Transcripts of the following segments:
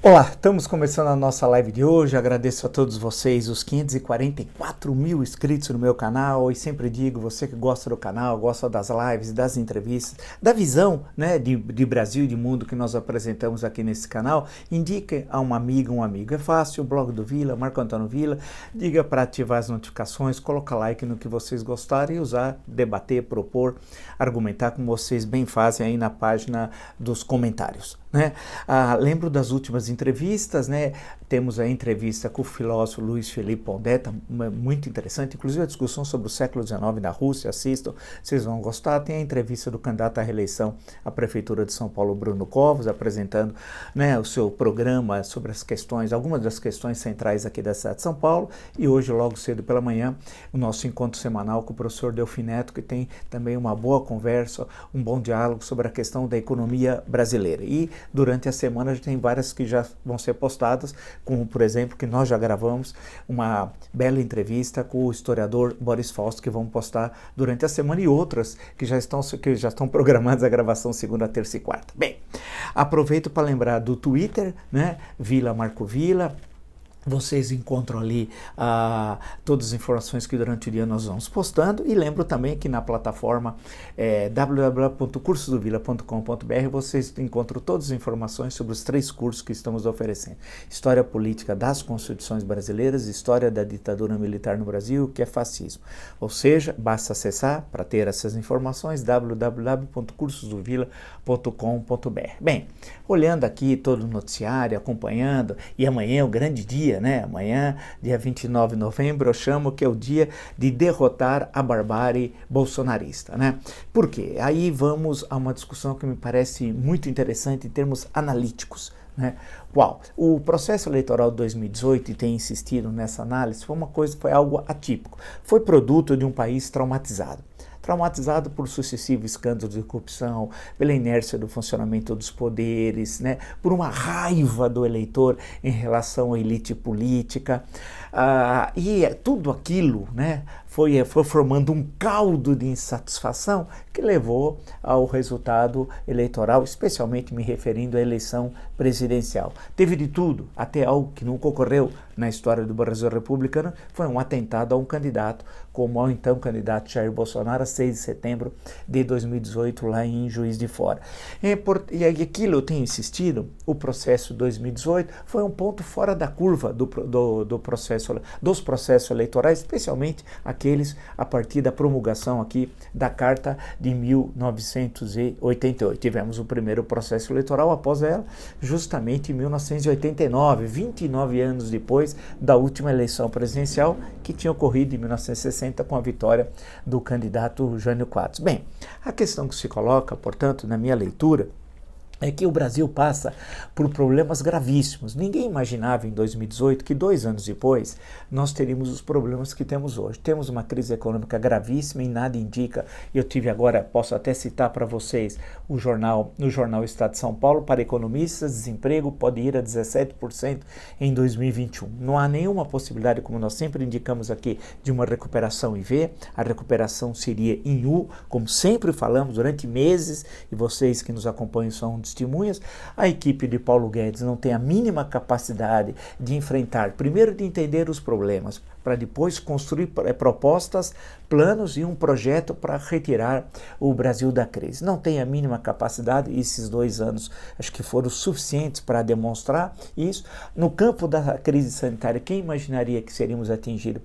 Olá, estamos começando a nossa live de hoje. Agradeço a todos vocês, os 544 mil inscritos no meu canal. E sempre digo, você que gosta do canal, gosta das lives, das entrevistas, da visão, né, de Brasil e de mundo que nós apresentamos aqui nesse canal, indique a uma amiga, um amigo. É fácil, o blog do Vila, Marco Antônio Vila. Diga para ativar as notificações, coloca like no que vocês gostarem e usar, debater, propor, argumentar como vocês bem fazem aí na página dos comentários, né? Lembro das últimas entrevistas, né? Temos a entrevista com o filósofo Luiz Felipe Pondetta, muito interessante, inclusive a discussão sobre o século XIX na Rússia, assistam, vocês vão gostar. Tem a entrevista do candidato à reeleição à Prefeitura de São Paulo, Bruno Covas, apresentando, né, o seu programa sobre as questões, algumas das questões centrais aqui da cidade de São Paulo. E hoje, logo cedo pela manhã, o nosso encontro semanal com o professor Delfim Neto, que tem também uma boa conversa, um bom diálogo sobre a questão da economia brasileira. E durante a semana já tem várias que já vão ser postadas, como, por exemplo, que nós já gravamos uma bela entrevista com o historiador Boris Fausto, que vamos postar durante a semana, e outras que já estão programadas a gravação segunda, terça e quarta. Bem, aproveito para lembrar do Twitter, né? Vila Marco Vila. Vocês encontram ali todas as informações que durante o dia nós vamos postando, e lembro também que na plataforma www.cursosdovila.com.br vocês encontram todas as informações sobre os 3 cursos que estamos oferecendo: História Política das Constituições Brasileiras, História da Ditadura Militar no Brasil, que é fascismo. Ou seja, basta acessar para ter essas informações www.cursosdovila.com.br. Bem, olhando aqui todo o noticiário, acompanhando, e amanhã é o grande dia, né? Amanhã, dia 29 de novembro, eu chamo que é o dia de derrotar a barbárie bolsonarista, né? Por quê? Aí vamos a uma discussão que me parece muito interessante em termos analíticos, né? Qual? O processo eleitoral de 2018, e tem insistido nessa análise, foi algo atípico. Foi produto de um país traumatizado por sucessivos escândalos de corrupção, pela inércia do funcionamento dos poderes, né, por uma raiva do eleitor em relação à elite política, e tudo aquilo, né, foi formando um caldo de insatisfação que levou ao resultado eleitoral, especialmente me referindo à eleição presidencial. Teve de tudo, até algo que nunca ocorreu na história do Brasil republicano, foi um atentado a um candidato, como ao então candidato Jair Bolsonaro, a 6 de setembro de 2018, lá em Juiz de Fora. E aquilo eu tenho insistido, o processo de 2018 foi um ponto fora da curva dos processos eleitorais, especialmente aqueles a partir da promulgação aqui da Carta de 1988. Tivemos o primeiro processo eleitoral após ela, justamente em 1989, 29 anos depois da última eleição presidencial, que tinha ocorrido em 1960 com a vitória do candidato Jânio Quadros. Bem, a questão que se coloca, portanto, na minha leitura, é que o Brasil passa por problemas gravíssimos. Ninguém imaginava em 2018 que 2 anos depois nós teríamos os problemas que temos hoje. Temos uma crise econômica gravíssima e nada indica. Eu tive agora, posso até citar para vocês, no jornal Estado de São Paulo, para economistas, desemprego pode ir a 17% em 2021. Não há nenhuma possibilidade, como nós sempre indicamos aqui, de uma recuperação em V. A recuperação seria em U, como sempre falamos durante meses, e vocês que nos acompanham são testemunhas. A equipe de Paulo Guedes não tem a mínima capacidade de enfrentar, primeiro de entender os problemas, para depois construir propostas, planos e um projeto para retirar o Brasil da crise. Não tem a mínima capacidade, e esses 2 anos acho que foram suficientes para demonstrar isso. No campo da crise sanitária, quem imaginaria que seríamos atingidos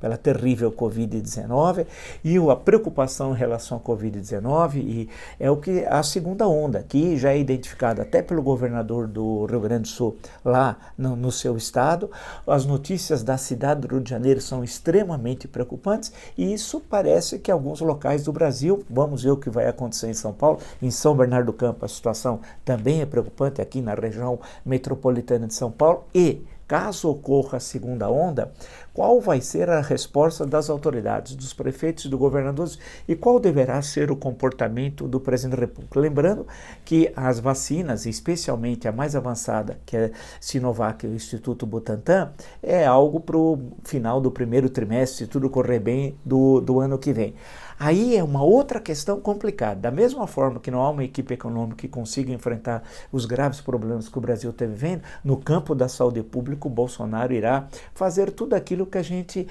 pela terrível Covid-19, e a preocupação em relação à Covid-19, e é o que a segunda onda, que já é identificada até pelo governador do Rio Grande do Sul, lá no seu estado. As notícias da cidade do Rio de Janeiro são extremamente preocupantes, e isso parece que alguns locais do Brasil, vamos ver o que vai acontecer em São Paulo, em São Bernardo do Campo a situação também é preocupante, aqui na região metropolitana de São Paulo, e caso ocorra a segunda onda, qual vai ser a resposta das autoridades, dos prefeitos e dos governadores e qual deverá ser o comportamento do presidente da República. Lembrando que as vacinas, especialmente a mais avançada, que é Sinovac e o Instituto Butantan, é algo para o final do primeiro trimestre, se tudo correr bem, do ano que vem. Aí é uma outra questão complicada. Da mesma forma que não há uma equipe econômica que consiga enfrentar os graves problemas que o Brasil está vivendo, no campo da saúde pública, o Bolsonaro irá fazer tudo aquilo que a gente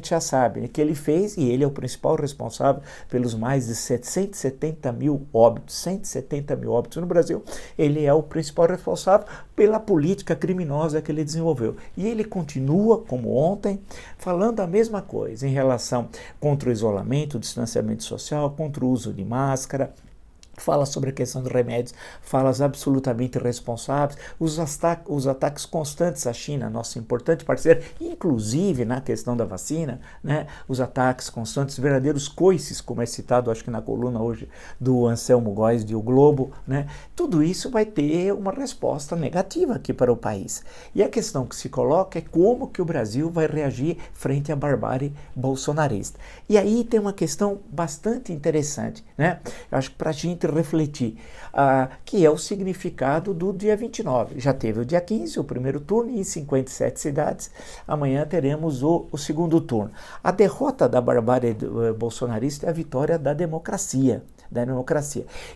já sabe, que ele fez, e ele é o principal responsável pelos mais de 170 mil óbitos, 170 mil óbitos no Brasil. Ele é o principal responsável pela política criminosa que ele desenvolveu. E ele continua, como ontem, falando a mesma coisa em relação contra o isolamento, o distanciamento social, contra o uso de máscara, fala sobre a questão dos remédios, falas absolutamente irresponsáveis, os ataques constantes à China, nosso importante parceiro, inclusive na questão da vacina, né, os ataques constantes, verdadeiros coices, como é citado, acho que na coluna hoje do Anselmo Góes de O Globo, né, tudo isso vai ter uma resposta negativa aqui para o país. E a questão que se coloca é como que o Brasil vai reagir frente à barbárie bolsonarista. E aí tem uma questão bastante interessante, né, eu acho que para a gente refletir, que é o significado do dia 29. Já teve o dia 15, o primeiro turno, em 57 cidades. Amanhã teremos o segundo turno. A derrota da barbárie bolsonarista é a vitória da democracia.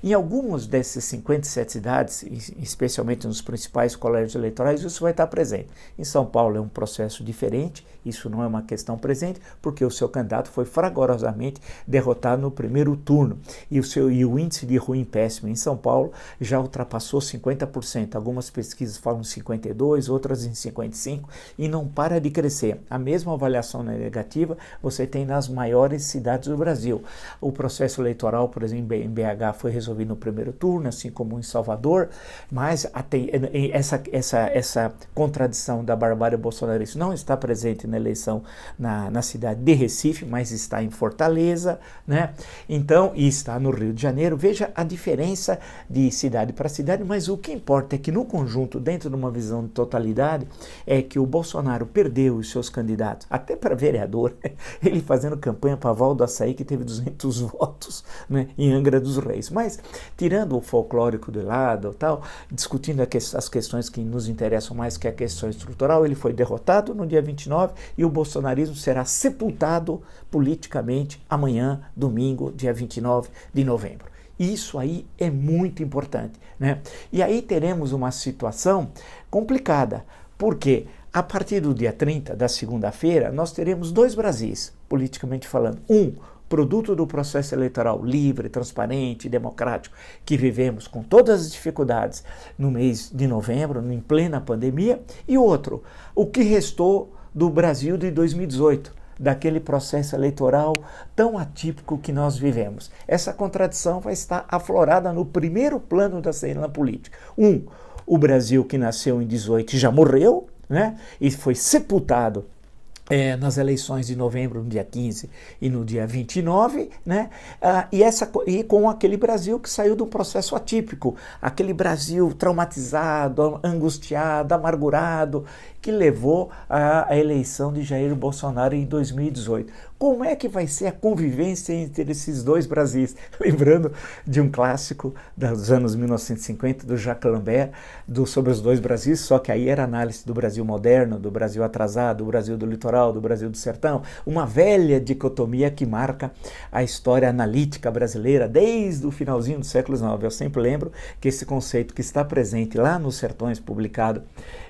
Em algumas dessas 57 cidades, especialmente nos principais colégios eleitorais, isso vai estar presente. Em São Paulo é um processo diferente, isso não é uma questão presente, porque o seu candidato foi fragorosamente derrotado no primeiro turno. E o índice de ruim péssimo em São Paulo já ultrapassou 50%. Algumas pesquisas falam em 52%, outras em 55%, e não para de crescer. A mesma avaliação negativa você tem nas maiores cidades do Brasil. O processo eleitoral, por exemplo, em BH foi resolvido no primeiro turno, assim como em Salvador, mas essa contradição da barbárie bolsonarista não está presente na eleição na cidade de Recife, mas está em Fortaleza, né? Então, e está no Rio de Janeiro. Veja a diferença de cidade para cidade, mas o que importa é que no conjunto, dentro de uma visão de totalidade, é que o Bolsonaro perdeu os seus candidatos, até para vereador, ele fazendo campanha para Val do Açaí, que teve 200 votos, né, em Angra dos Reis. Mas, tirando o folclórico de lado, tal, discutindo as questões que nos interessam mais, que é a questão estrutural, ele foi derrotado no dia 29 e o bolsonarismo será sepultado politicamente amanhã, domingo, dia 29 de novembro. Isso aí é muito importante, né? E aí teremos uma situação complicada, porque a partir do dia 30, da segunda-feira, nós teremos dois Brasis, politicamente falando. Produto do processo eleitoral livre, transparente, democrático, que vivemos com todas as dificuldades no mês de novembro, em plena pandemia, e outro, o que restou do Brasil de 2018, daquele processo eleitoral tão atípico que nós vivemos. Essa contradição vai estar aflorada no primeiro plano da cena política. O Brasil que nasceu em 18 já morreu, né, e foi sepultado nas eleições de novembro, no dia 15 e no dia 29, né? E com aquele Brasil que saiu do processo atípico, aquele Brasil traumatizado, angustiado, amargurado, que levou à eleição de Jair Bolsonaro em 2018. Como é que vai ser a convivência entre esses dois Brasis? Lembrando de um clássico dos anos 1950, do Jacques Lambert, sobre os dois Brasis, só que aí era análise do Brasil moderno, do Brasil atrasado, do Brasil do litoral, do Brasil do sertão, uma velha dicotomia que marca a história analítica brasileira desde o finalzinho do século XIX. Eu sempre lembro que esse conceito que está presente lá nos Sertões, publicado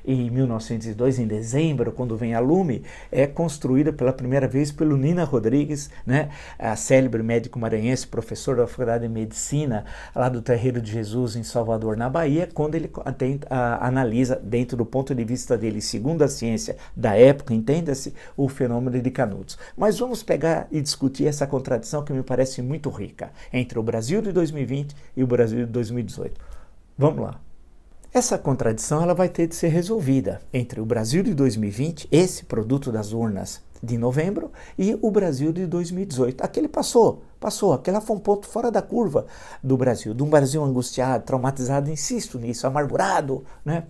em 1902, em dezembro, quando vem a lume, é construída pela primeira vez pelo Nina Rodrigues, né, a célebre médico maranhense, professor da Faculdade de Medicina lá do Terreiro de Jesus, em Salvador, na Bahia, quando ele analisa, dentro do ponto de vista dele, segundo a ciência da época, entenda-se, o fenômeno de Canudos. Mas vamos pegar e discutir essa contradição que me parece muito rica, entre o Brasil de 2020 e o Brasil de 2018. Vamos lá. Essa contradição ela vai ter de ser resolvida entre o Brasil de 2020, esse produto das urnas de novembro, e o Brasil de 2018. Aquele passou, aquele foi um ponto fora da curva do Brasil, de um Brasil angustiado, traumatizado, insisto nisso, amargurado, né?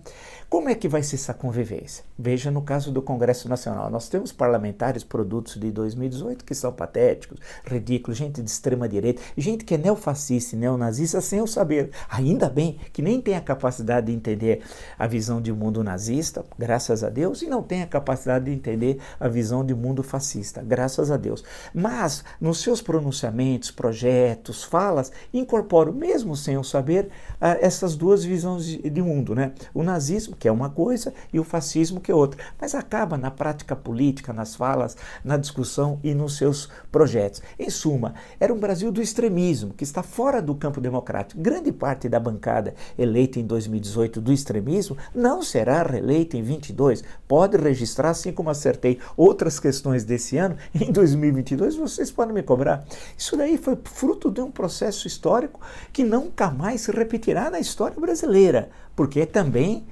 Como é que vai ser essa convivência? Veja no caso do Congresso Nacional. Nós temos parlamentares produtos de 2018 que são patéticos, ridículos, gente de extrema direita, gente que é neofascista e neonazista sem o saber. Ainda bem que nem tem a capacidade de entender a visão de mundo nazista, graças a Deus, e não tem a capacidade de entender a visão de mundo fascista, graças a Deus. Mas, nos seus pronunciamentos, projetos, falas, incorporam, mesmo sem o saber, essas duas visões de mundo, né? O nazismo, que é uma coisa, e o fascismo, que é outra. Mas acaba na prática política, nas falas, na discussão e nos seus projetos. Em suma, era um Brasil do extremismo, que está fora do campo democrático. Grande parte da bancada eleita em 2018 do extremismo não será reeleita em 22. Pode registrar, assim como acertei outras questões desse ano, em 2022 vocês podem me cobrar. Isso daí foi fruto de um processo histórico que nunca mais se repetirá na história brasileira, porque também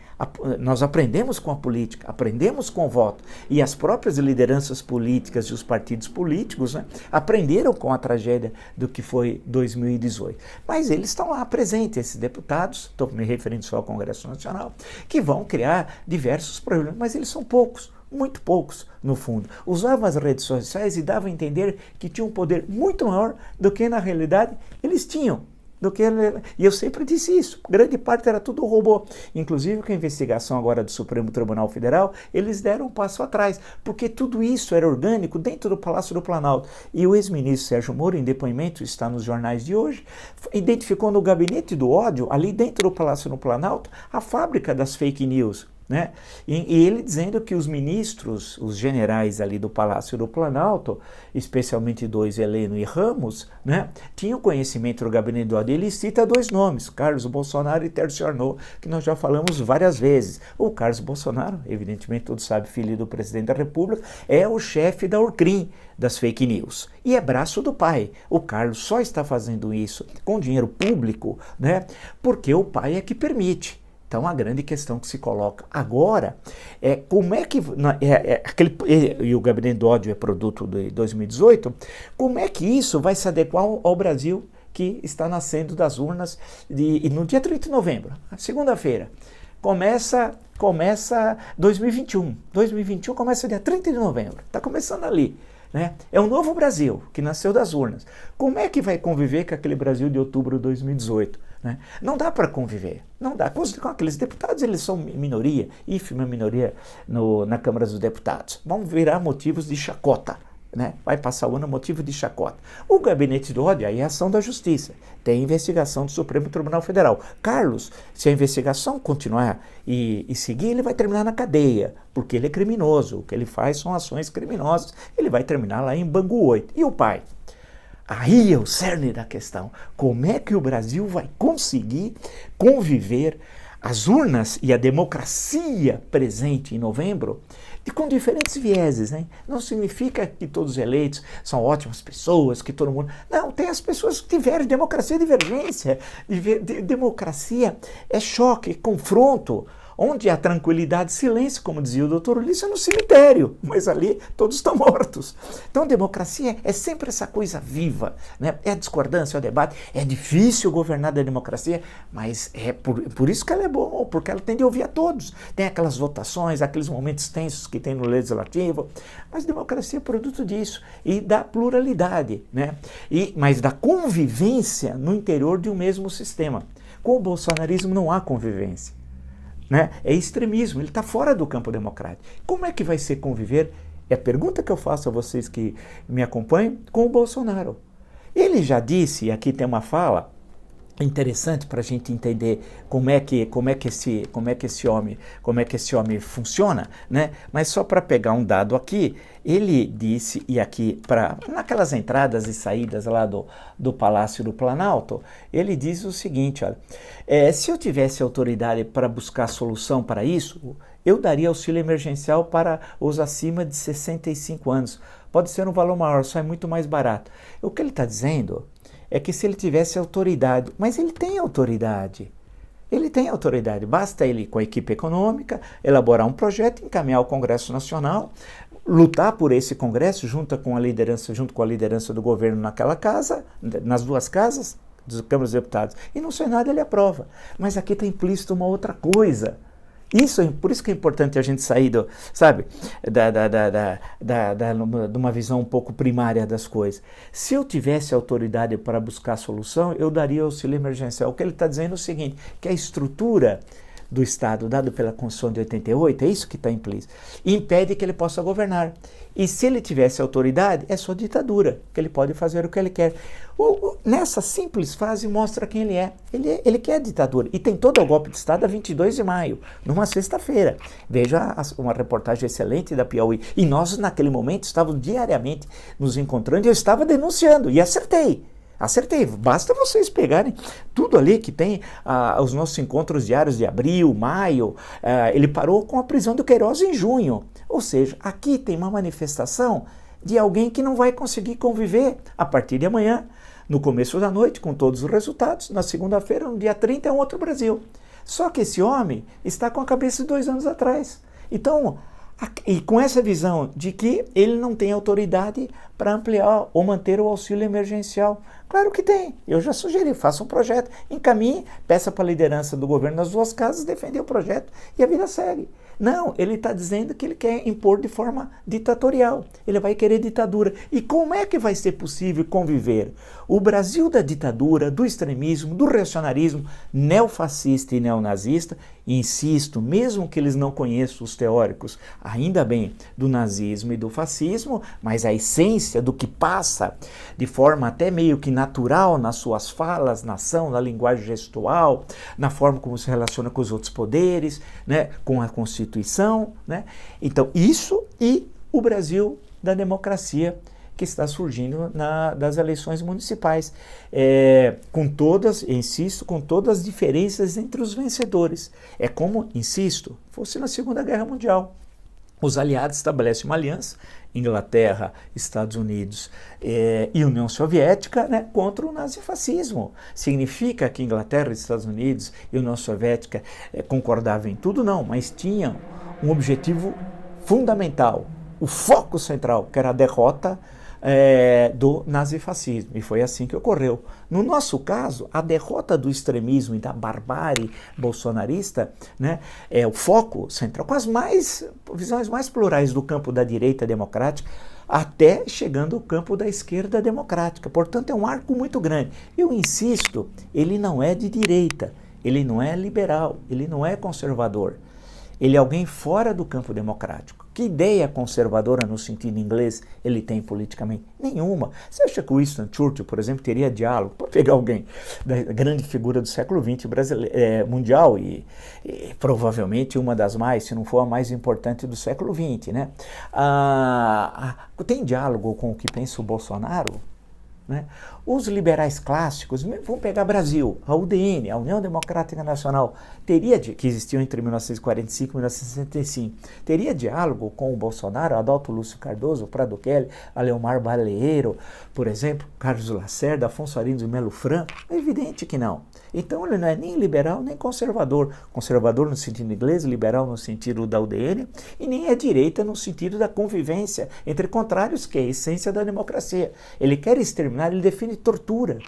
nós aprendemos com a política, aprendemos com o voto, e as próprias lideranças políticas e os partidos políticos, né, aprenderam com a tragédia do que foi 2018. Mas eles estão lá presentes, esses deputados, estou me referindo só ao Congresso Nacional, que vão criar diversos problemas, mas eles são poucos. Muito poucos, no fundo. Usavam as redes sociais e davam a entender que tinham um poder muito maior do que, na realidade, eles tinham. E eu sempre disse isso, grande parte era tudo robô. Inclusive, com a investigação agora do Supremo Tribunal Federal, eles deram um passo atrás, porque tudo isso era orgânico dentro do Palácio do Planalto. E o ex-ministro Sérgio Moro, em depoimento, está nos jornais de hoje, identificou no gabinete do ódio, ali dentro do Palácio do Planalto, a fábrica das fake news. Né? E ele dizendo que os ministros, os generais ali do Palácio do Planalto, especialmente dois, Heleno e Ramos, né, tinham conhecimento do gabinete do ódio. Ele cita dois nomes, Carlos Bolsonaro e Tércio Arnaud, que nós já falamos várias vezes. O Carlos Bolsonaro, evidentemente todos sabem, filho do presidente da República, é o chefe da Orcrim, das fake news, e é braço do pai. O Carlos só está fazendo isso com dinheiro público, né, porque o pai é que permite. Então, a grande questão que se coloca agora é como é que... e o gabinete do ódio é produto de 2018, como é que isso vai se adequar ao Brasil que está nascendo das urnas no dia 30 de novembro, segunda-feira. Começa 2021. 2021 começa dia 30 de novembro. Está começando ali. Né? É um novo Brasil que nasceu das urnas. Como é que vai conviver com aquele Brasil de outubro de 2018? Né? Não dá para conviver, não dá. Com aqueles deputados, eles são minoria, ínfima minoria na Câmara dos Deputados. Vão virar motivos de chacota. Né? Vai passar o ano motivo de chacota. O gabinete do ódio aí é ação da justiça. Tem investigação do Supremo Tribunal Federal. Carlos, se a investigação continuar e seguir, ele vai terminar na cadeia, porque ele é criminoso. O que ele faz são ações criminosas. Ele vai terminar lá em Bangu 8. E o pai? Aí é o cerne da questão. Como é que o Brasil vai conseguir conviver as urnas e a democracia presente em novembro com diferentes vieses, né? Não significa que todos os eleitos são ótimas pessoas, que todo mundo... Não, tem as pessoas que tiveram democracia, divergência. Democracia é choque, confronto. Onde há tranquilidade e silêncio, como dizia o doutor Ulisses, é no cemitério, mas ali todos estão mortos. Então, democracia é sempre essa coisa viva, né? É a discordância, é o debate. É difícil governar da democracia, mas é por isso que ela é boa, porque ela tem de ouvir a todos. Tem aquelas votações, aqueles momentos tensos que tem no legislativo, mas democracia é produto disso, e da pluralidade, né? Mas da convivência no interior de um mesmo sistema. Com o bolsonarismo não há convivência. Né? É extremismo, ele está fora do campo democrático. Como é que vai ser conviver? É a pergunta que eu faço a vocês que me acompanham com o Bolsonaro. Ele já disse, e aqui tem uma fala interessante para a gente entender como é que esse homem funciona, né? Mas só para pegar um dado aqui, ele disse, e aqui naquelas entradas e saídas lá do Palácio do Planalto, ele diz o seguinte, olha, se eu tivesse autoridade para buscar solução para isso, eu daria auxílio emergencial para os acima de 65 anos. Pode ser um valor maior, só é muito mais barato. O que ele está dizendo é que se ele tivesse autoridade, mas ele tem autoridade. Ele tem autoridade, basta ele, com a equipe econômica, elaborar um projeto, encaminhar ao Congresso Nacional, lutar por esse Congresso junto com a liderança do governo naquela casa, nas duas casas, dos Câmaras dos Deputados, e no Senado ele aprova. Mas aqui está implícito uma outra coisa. Por isso que é importante a gente sair sabe, de uma visão um pouco primária das coisas. Se eu tivesse autoridade para buscar a solução, eu daria auxílio emergencial. O que ele está dizendo é o seguinte, que a estrutura do Estado, dado pela Constituição de 88, é isso que está implícito, impede que ele possa governar. E se ele tivesse autoridade, é só ditadura, que ele pode fazer o que ele quer. Nessa simples frase mostra quem ele é. Ele quer ditadura. E tem todo o golpe de Estado a 22 de maio, numa sexta-feira. Veja uma reportagem excelente da Piauí. E nós, naquele momento, estávamos diariamente nos encontrando e eu estava denunciando. E acertei. Basta vocês pegarem tudo ali que tem os nossos encontros diários de abril, maio. Ele parou com a prisão do Queiroz em junho. Ou seja, aqui tem uma manifestação de alguém que não vai conseguir conviver a partir de amanhã, no começo da noite, com todos os resultados. Na segunda-feira, no dia 30, é um outro Brasil. Só que esse homem está com a cabeça de 2 anos atrás. Então, e com essa visão de que ele não tem autoridade para ampliar ou manter o auxílio emergencial. Claro que tem. Eu já sugeri, faça um projeto, encaminhe, peça para a liderança do governo nas 2 casas defender o projeto e a vida segue. Não, ele está dizendo que ele quer impor de forma ditatorial. Ele vai querer ditadura. E como é que vai ser possível conviver o Brasil da ditadura, do extremismo, do reacionarismo neofascista e neonazista? E insisto, mesmo que eles não conheçam os teóricos, ainda bem, do nazismo e do fascismo, mas a essência do que passa de forma até meio que natural nas suas falas, na ação, na linguagem gestual, na forma como se relaciona com os outros poderes, né, com a Constituição, né? Então, isso e o Brasil da democracia que está surgindo das eleições municipais, com todas, insisto, com todas as diferenças entre os vencedores. É como, insisto, fosse na Segunda Guerra Mundial. Os aliados estabelecem uma aliança, Inglaterra, Estados Unidos e União Soviética, né, contra o nazifascismo. Significa que Inglaterra, Estados Unidos e União Soviética concordavam em tudo? Não, mas tinham um objetivo fundamental, o foco central, que era a derrota do nazifascismo, e foi assim que ocorreu. No nosso caso, a derrota do extremismo e da barbárie bolsonarista, né, é o foco central, com as visões mais plurais do campo da direita democrática, até chegando ao campo da esquerda democrática. Portanto, é um arco muito grande. Eu insisto, ele não é de direita, ele não é liberal, ele não é conservador. Ele é alguém fora do campo democrático. Que ideia conservadora no sentido inglês ele tem politicamente? Nenhuma. Você acha que o Winston Churchill, por exemplo, teria diálogo para pegar alguém da grande figura do século XX mundial e provavelmente uma das mais, se não for a mais importante do século XX, né? Tem diálogo com o que pensa o Bolsonaro? Né? Os liberais clássicos, vamos pegar Brasil, a UDN, a União Democrática Nacional, que existiu entre 1945 e 1965, teria diálogo com o Bolsonaro, Adalto Lúcio Cardoso, Prado Kelly, Aleomar Baleiro, por exemplo, Carlos Lacerda, Afonso Arinos e Melo Franco? É evidente que não. Então ele não é nem liberal nem conservador. Conservador no sentido inglês, liberal no sentido da UDN, e nem é direita no sentido da convivência entre contrários, que é a essência da democracia. Ele quer exterminar, ele define tortura.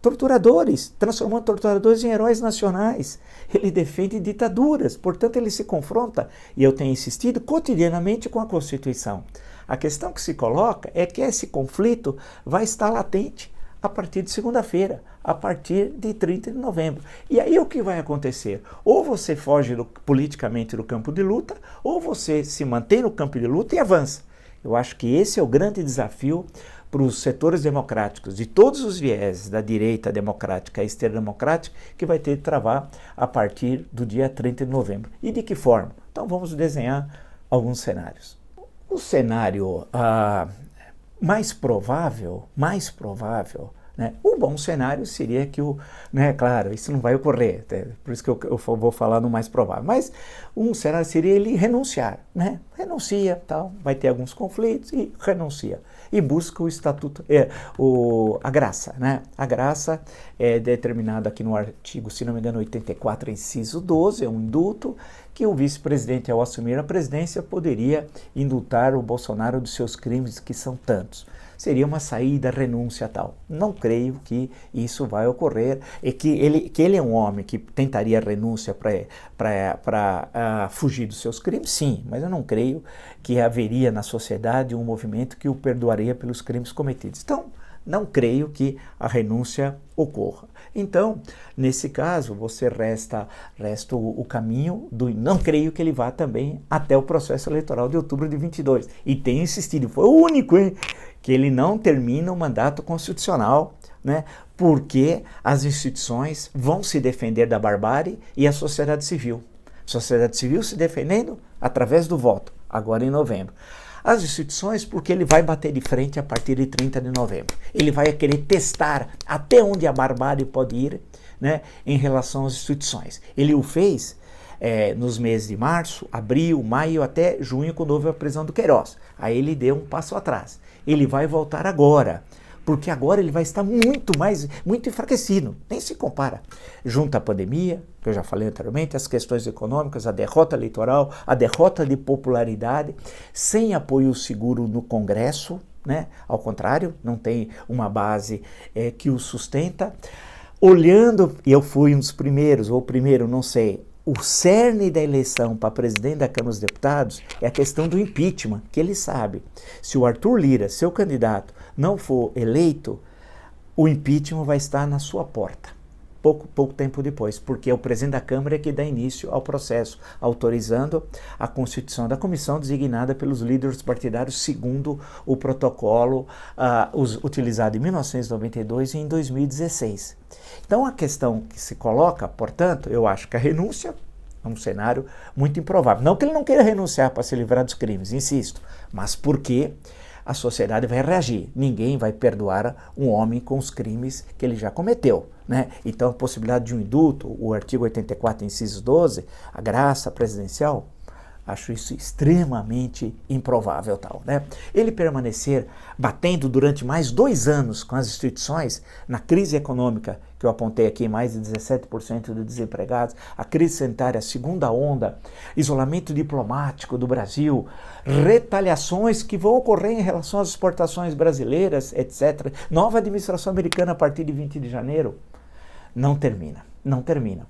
Torturadores, transformando torturadores em heróis nacionais. Ele defende ditaduras, portanto ele se confronta, e eu tenho insistido, cotidianamente com a Constituição. A questão que se coloca é que esse conflito vai estar latente a partir de segunda-feira, a partir de 30 de novembro. E aí o que vai acontecer? Ou você foge politicamente do campo de luta, ou você se mantém no campo de luta e avança. Eu acho que esse é o grande desafio para os setores democráticos, de todos os vieses, da direita democrática à esquerda democrática, que vai ter que travar a partir do dia 30 de novembro. E de que forma? Então vamos desenhar alguns cenários. O cenário mais provável, né? O bom cenário seria que claro, isso não vai ocorrer, por isso que eu vou falar no mais provável, mas um cenário seria ele renunciar, né? Renuncia, tal, vai ter alguns conflitos e renuncia. E busca o estatuto, a graça, né? A graça é determinada aqui no artigo, se não me engano, 84, inciso 12, é um indulto que o vice-presidente, ao assumir a presidência, poderia indultar o Bolsonaro dos seus crimes, que são tantos. Seria uma saída, renúncia tal. Não creio que isso vai ocorrer e que ele é um homem que tentaria renúncia para fugir dos seus crimes, sim, mas eu não creio que haveria na sociedade um movimento que o perdoaria pelos crimes cometidos. Então, não creio que a renúncia ocorra. Então, nesse caso, você resta o caminho do... Não creio que ele vá também até o processo eleitoral de outubro de 22. E tenho insistido, foi o único, hein, que ele não termina o mandato constitucional, né, porque as instituições vão se defender da barbárie e a sociedade civil. Sociedade civil se defendendo através do voto, agora em novembro. As instituições, porque ele vai bater de frente a partir de 30 de novembro. Ele vai querer testar até onde a barbárie pode ir, né, em relação às instituições. Ele o fez nos meses de março, abril, maio, até junho, quando houve a prisão do Queiroz. Aí ele deu um passo atrás. Ele vai voltar agora, porque agora ele vai estar muito enfraquecido, nem se compara. Junto à pandemia, que eu já falei anteriormente, as questões econômicas, a derrota eleitoral, a derrota de popularidade, sem apoio seguro no Congresso, né? Ao contrário, não tem uma base que o sustenta. Olhando, e eu fui um dos primeiros, ou o primeiro, não sei, o cerne da eleição para presidente da Câmara dos Deputados é a questão do impeachment, que ele sabe. Se o Arthur Lira, seu candidato, não for eleito, o impeachment vai estar na sua porta, pouco tempo depois, porque é o presidente da Câmara que dá início ao processo, autorizando a constituição da comissão designada pelos líderes partidários segundo o protocolo utilizado em 1992 e em 2016. Então a questão que se coloca, portanto, eu acho que a renúncia é um cenário muito improvável. Não que ele não queira renunciar para se livrar dos crimes, insisto, mas porque a sociedade vai reagir. Ninguém vai perdoar um homem com os crimes que ele já cometeu, né? Então a possibilidade de um indulto, o artigo 84, inciso 12, a graça presidencial, acho isso extremamente improvável, tal, né? Ele permanecer batendo durante mais 2 anos com as instituições, na crise econômica, que eu apontei aqui, mais de 17% de desempregados, a crise sanitária, a segunda onda, isolamento diplomático do Brasil, retaliações que vão ocorrer em relação às exportações brasileiras, etc. Nova administração americana a partir de 20 de janeiro, não termina,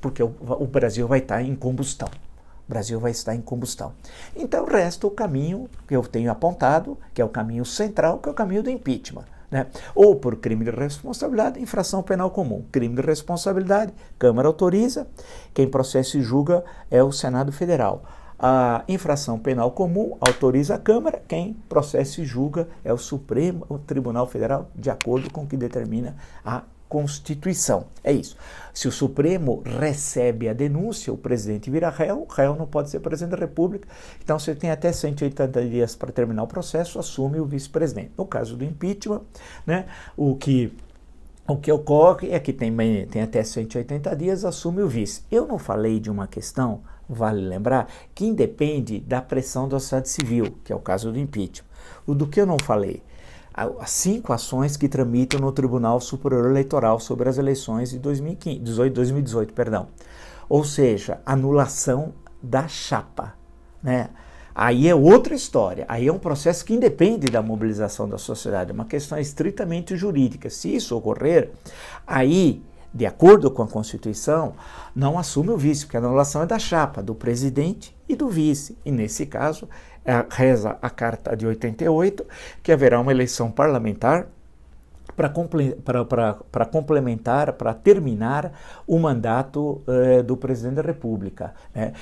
porque o Brasil vai estar em combustão. O Brasil vai estar em combustão. Então resta o caminho que eu tenho apontado, que é o caminho central, que é o caminho do impeachment, né? Ou por crime de responsabilidade, infração penal comum. Crime de responsabilidade, Câmara autoriza, quem processa e julga é o Senado Federal. A infração penal comum autoriza a Câmara, quem processa e julga é o Supremo Tribunal Federal, de acordo com o que determina a Constituição. É isso. Se o Supremo recebe a denúncia, o presidente vira réu, o réu não pode ser presidente da República, então você tem até 180 dias para terminar o processo, assume o vice-presidente. No caso do impeachment, né, o que ocorre é que tem até 180 dias, assume o vice. Eu não falei de uma questão, vale lembrar, que independe da pressão da sociedade civil, que é o caso do impeachment. O do que eu não falei? As 5 ações que tramitam no Tribunal Superior Eleitoral sobre as eleições de 2018, perdão. Ou seja, anulação da chapa, né? Aí é outra história, aí é um processo que independe da mobilização da sociedade, é uma questão estritamente jurídica. Se isso ocorrer, aí, de acordo com a Constituição, não assume o vice, porque a anulação é da chapa, do presidente e do vice. E nesse caso, reza a Carta de 88, que haverá uma eleição parlamentar para complementar, para terminar o mandato do presidente da República, né?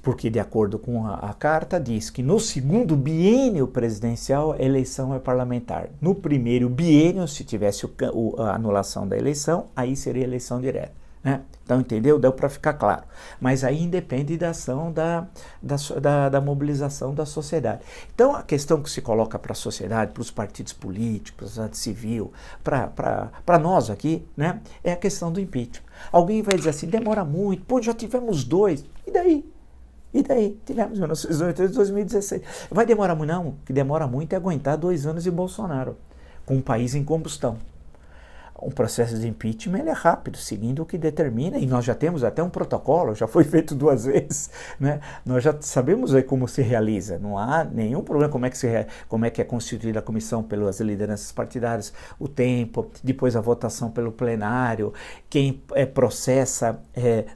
Porque, de acordo com a Carta, diz que no segundo biênio presidencial a eleição é parlamentar. No primeiro biênio, se tivesse a anulação da eleição, aí seria eleição direta, né? Então, entendeu? Deu para ficar claro. Mas aí independe da ação da mobilização da sociedade. Então, a questão que se coloca para a sociedade, para os partidos políticos, para a sociedade civil, para nós aqui, né, é a questão do impeachment. Alguém vai dizer assim, demora muito, pô, já tivemos 2, e daí? E daí? Tivemos 1918 e 2016. Vai demorar muito? Não, o que demora muito é aguentar 2 anos de Bolsonaro, com um país em combustão. um processo de impeachment ele é rápido, seguindo o que determina, e nós já temos até um protocolo, já foi feito 2 vezes, né? Nós já sabemos aí como se realiza, não há nenhum problema como é que é constituída a comissão pelas lideranças partidárias, o tempo, depois a votação pelo plenário, quem processa,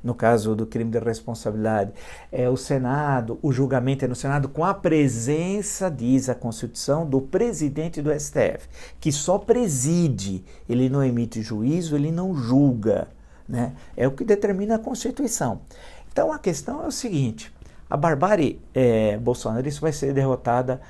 no caso do crime de responsabilidade, é o Senado, o julgamento é no Senado com a presença, diz a Constituição, do presidente do STF, que só preside, ele não emite juízo, ele não julga, né? É o que determina a Constituição. Então a questão é o seguinte, a barbárie bolsonarista vai ser derrotada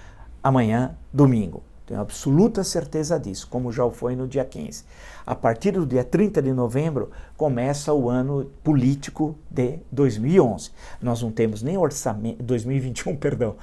amanhã, domingo. Tenho absoluta certeza disso, como já foi no dia 15. A partir do dia 30 de novembro, começa o ano político de 2011. Nós não temos nem orçamento, 2021, perdão,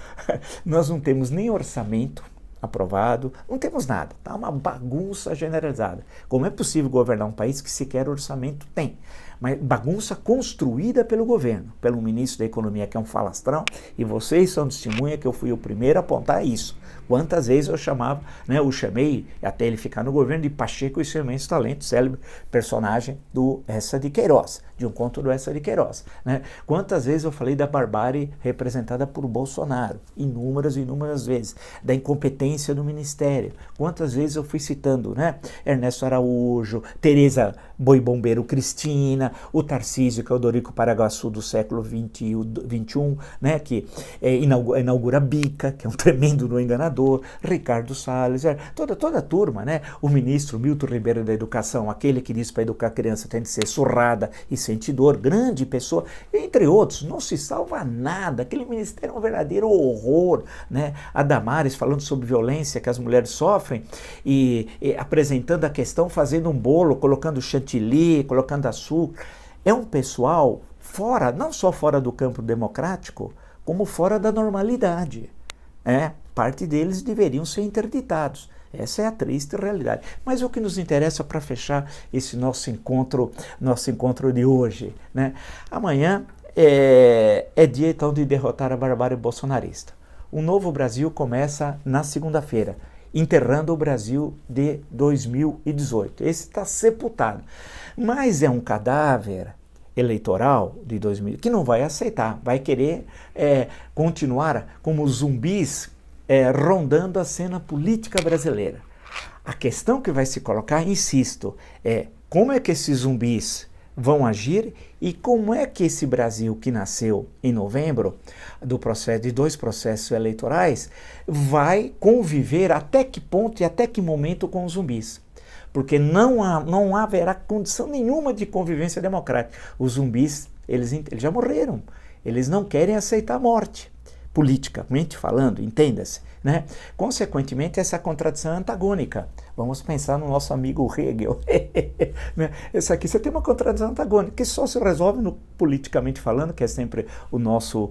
nós não temos nem orçamento aprovado, não temos nada, está uma bagunça generalizada. Como é possível governar um país que sequer orçamento tem? Mas bagunça construída pelo governo, pelo ministro da Economia, que é um falastrão, e vocês são testemunha que eu fui o primeiro a apontar isso. Quantas vezes eu chamava, né, eu chamei, até ele ficar no governo, de Pacheco e seu imenso talento, célebre personagem do Essa de Queiroz, de um conto do Essa de Queiroz. Né? Quantas vezes eu falei da barbárie representada por Bolsonaro, inúmeras e inúmeras vezes, da incompetência do ministério, quantas vezes eu fui citando, né, Ernesto Araújo, Tereza Boi Bombeiro Cristina, o Tarcísio, que é o Dorico Paraguaçu do século XXI, né, que inaugura a Bica, que é um tremendo no enganador, Ricardo Salles, toda a turma, né? O ministro Milton Ribeiro da Educação, aquele que diz para educar a criança tem de ser surrada e sentir dor, grande pessoa, entre outros, não se salva nada, aquele ministério é um verdadeiro horror, né? A Damares falando sobre violência que as mulheres sofrem e apresentando a questão, fazendo um bolo, colocando chantilly, colocando açúcar, é um pessoal fora, não só fora do campo democrático, como fora da normalidade, parte deles deveriam ser interditados. Essa é a triste realidade. Mas o que nos interessa para fechar esse nosso encontro de hoje, né? Amanhã é dia então de derrotar a barbárie bolsonarista. Um novo Brasil começa na segunda-feira, enterrando o Brasil de 2018. Esse está sepultado. Mas é um cadáver eleitoral de 2000 que não vai aceitar, vai querer continuar como zumbis rondando a cena política brasileira. A questão que vai se colocar, insisto, é como é que esses zumbis vão agir e como é que esse Brasil que nasceu em novembro de 2 processos eleitorais vai conviver até que ponto e até que momento com os zumbis. Porque não haverá condição nenhuma de convivência democrática. Os zumbis, eles já morreram, eles não querem aceitar a morte. Politicamente falando, entenda-se, né? Consequentemente, essa contradição é antagônica. Vamos pensar no nosso amigo Hegel. Essa aqui você tem uma contradição antagônica, que só se resolve no politicamente falando, que é sempre o nosso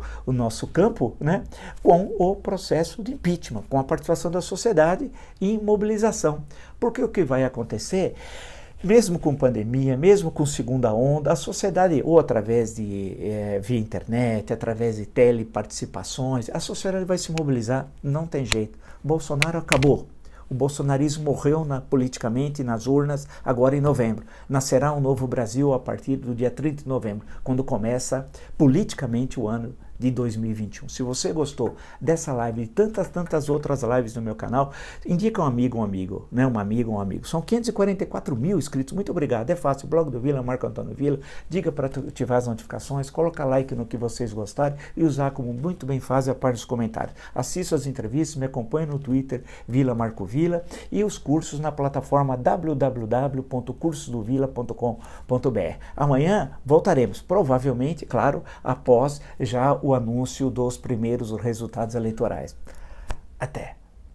campo, né? Com o processo de impeachment, com a participação da sociedade em mobilização. Porque o que vai acontecer, mesmo com pandemia, mesmo com segunda onda, a sociedade, ou através de via internet, através de teleparticipações, a sociedade vai se mobilizar, não tem jeito. Bolsonaro acabou. O bolsonarismo morreu politicamente nas urnas agora em novembro. Nascerá um novo Brasil a partir do dia 30 de novembro, quando começa politicamente o ano de 2021. Se você gostou dessa live e tantas outras lives no meu canal, indica um amigo, né? Um amigo. São 544 mil inscritos, muito obrigado. É fácil, blog do Vila, Marco Antônio Vila. Diga para ativar as notificações, coloca like no que vocês gostarem e usar como muito bem faz a parte dos comentários. Assista as entrevistas, me acompanhe no Twitter, Vila Marco Vila, e os cursos na plataforma www.cursosdovila.com.br. Amanhã voltaremos, provavelmente, claro, após já o anúncio dos primeiros resultados eleitorais. Até!